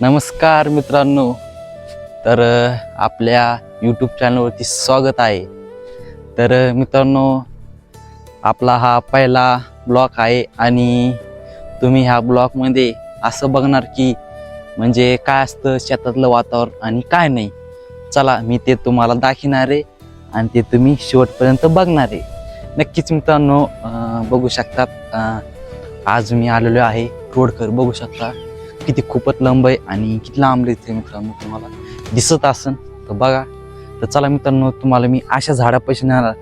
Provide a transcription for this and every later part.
नमस्कार मित्रांनो, तर आपल्या यूट्यूब चॅनलवरती स्वागत आहे। तर मित्रांनो, आपला हा पहिला ब्लॉग आहे आणि तुम्ही ह्या ब्लॉगमध्ये असं बघणार की म्हणजे काय असतं शेतातलं वातावरण आणि काय नाही। चला मी ते तुम्हाला दाखवणार आहे आणि ते तुम्ही शेवटपर्यंत बघणार आहे। नक्कीच मित्रांनो, बघू शकतात आज मी आलेलो आहे रोडकर। बघू शकता किती खूपच लांब आहे आणि किती लांब इथे मित्रांनो तुम्हाला दिसत असन तर बघा। तर चला मित्रांनो, तुम्हाला मी अशा झाडापाशी नेणार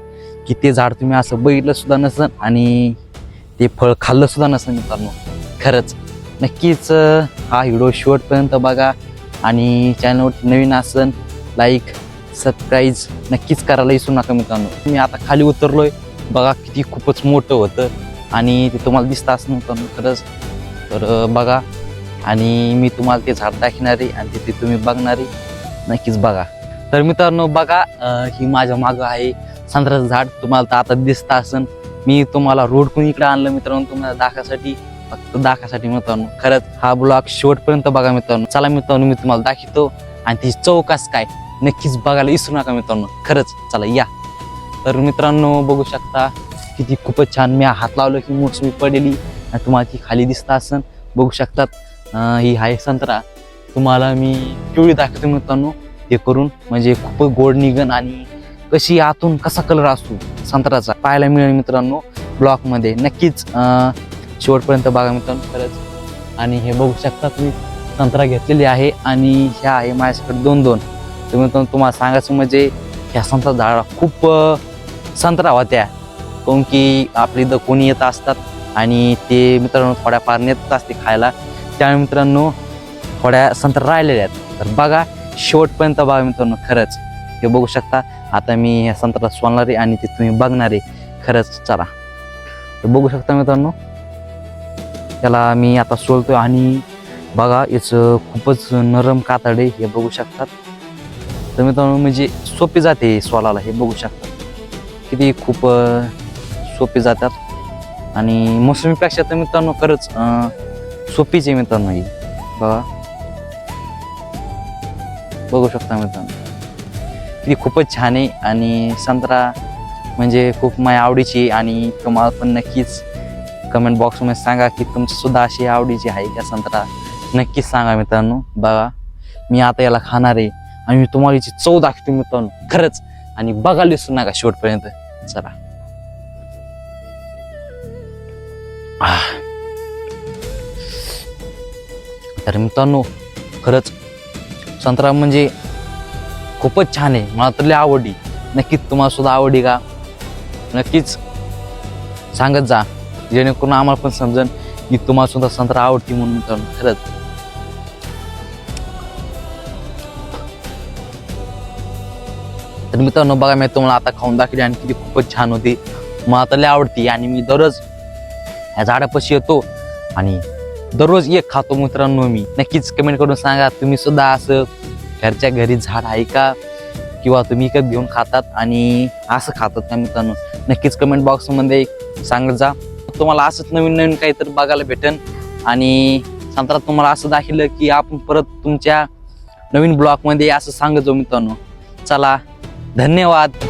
की ते झाड तुम्ही असं बघितलं सुद्धा नसन आणि ते फळ खाल्लं सुद्धा नसन मित्रांनो। खरंच नक्कीच हा व्हिडिओ शेवटपर्यंत बघा आणि चॅनलवरती नवीन असन लाईक सबस्क्राईब नक्कीच करायला विसरू नका मित्रांनो। मी आता खाली उतरलोय, बघा किती खूपच मोठं होतं आणि ते तुम्हाला दिसतं असं मित्रांनो खरंच। तर बघा आणि मी तुम्हाला ते झाड दाखवणार आहे आणि ते तुम्ही बघणार आहे, नक्कीच बघा। तर मित्रांनो बघा, ही माझ्या मागं आहे संत्र्याचं झाड, तुम्हाला तर आता दिसत असन। मी तुम्हाला रोडकडून इकडे आणलं मित्रांनो तुम्हाला दाखवासाठी, फक्त दाखवासाठी मित्रांनो। खरंच हा ब्लॉग शेवटपर्यंत बघा मित्रांनो। चला मित्रांनो, मी तुम्हाला दाखवतो आणि ती चौकास काय नक्कीच बघायला विसरू नका मित्रांनो। खरंच चला या। तर मित्रांनो बघू शकता किती खूपच छान, मी हात लावलं की मोठी पडलेली आणि तुम्हाला ती खाली दिसत असन। बघू शकतात ही आहे संत्रा, तुम्हाला मी पिवळी दाखवतो मित्रांनो ते करून, म्हणजे खूप गोड निघन आणि कशी आतून कसा कलर असतो संत्र्याचा पाहायला मिळेल मित्रांनो ब्लॉग मध्ये। नक्कीच शेवटपर्यंत बघा मित्रांनो खरंच। आणि हे बघू शकता तुम्ही संत्रा घेतलेली आहे आणि ह्या आहे माझ्याकडे दोन दोन। तर मित्रांनो तुम्हाला सांगायचं म्हणजे ह्या संत्रा झाडा खूप संत्रा होत्या, काऊन की आपली इथं कोणी येत असतात आणि ते मित्रांनो थोड्या फार नेत असते खायला, त्यामुळे मित्रांनो थोड्या संत्रा राहिलेल्या आहेत। तर बघा शेवटपर्यंत बघा मित्रांनो खरंच। हे बघू शकता आता मी ह्या संत्रा सोलणार आहे आणि ते तुम्ही बघणार आहे खरंच। चला तर बघू शकता मित्रांनो, त्याला मी आता सोलतोय आणि बघा याचं खूपच नरम कातड आहे, हे बघू शकतात। तर मित्रांनो म्हणजे सोपी जाते सोलाला, हे बघू शकता किती खूप सोपी जातात आणि मोसमीपेक्षा तर मित्रांनो खरंच सोपीच आहे मित्रांनो ही। बघा बघू शकता मित्रांनो किती खूपच छान आहे आणि संत्रा म्हणजे खूप माझ्या आवडीची। आणि तुम्हाला पण नक्कीच कमेंट बॉक्समध्ये सांगा की तुमची सुद्धा अशी आवडीची आहे का संत्रा, नक्कीच सांगा मित्रांनो। बघा मी आता याला खाणार आहे आणि मी तुम्हाला याची चव दाखवतो मित्रांनो खरंच, आणि बघायला विसरू नका शेवटपर्यंत। चला तर मित्रांनो खरंच संत्रा म्हणजे खूपच छान आहे, मला तर लय आवडली। नक्कीच तुम्हाला सुद्धा आवडली का नक्कीच सांगत जा, जेणेकरून आम्हाला पण समजेल की तुम्हाला सुद्धा संत्रा आवडती म्हणून मित्रांनो खरंच। तर मित्रांनो बघा मी तुम्हाला आता खाऊन दाखवली आणि किती खूपच छान होती, मला तर लय आवडती आणि मी दररोज ह्या झाडापाशी येतो आणि दररोज एक खातो मित्रांनो मी। नक्कीच कमेंट करून सांगा तुम्ही सुद्धा असं घरच्या घरी झाड आहे का किंवा तुम्ही विकत घेऊन खातात आणि असं खातात का मित्रांनो, नक्कीच कमेंट बॉक्समध्ये सांगत जा। तुम्हाला असंच नवीन नवीन काहीतरी बघायला भेटेल आणि संत्रा तुम्हाला असं दाखवलं की आपण परत तुमच्या नवीन ब्लॉगमध्ये असं सांगत जाऊ मित्रांनो। चला धन्यवाद।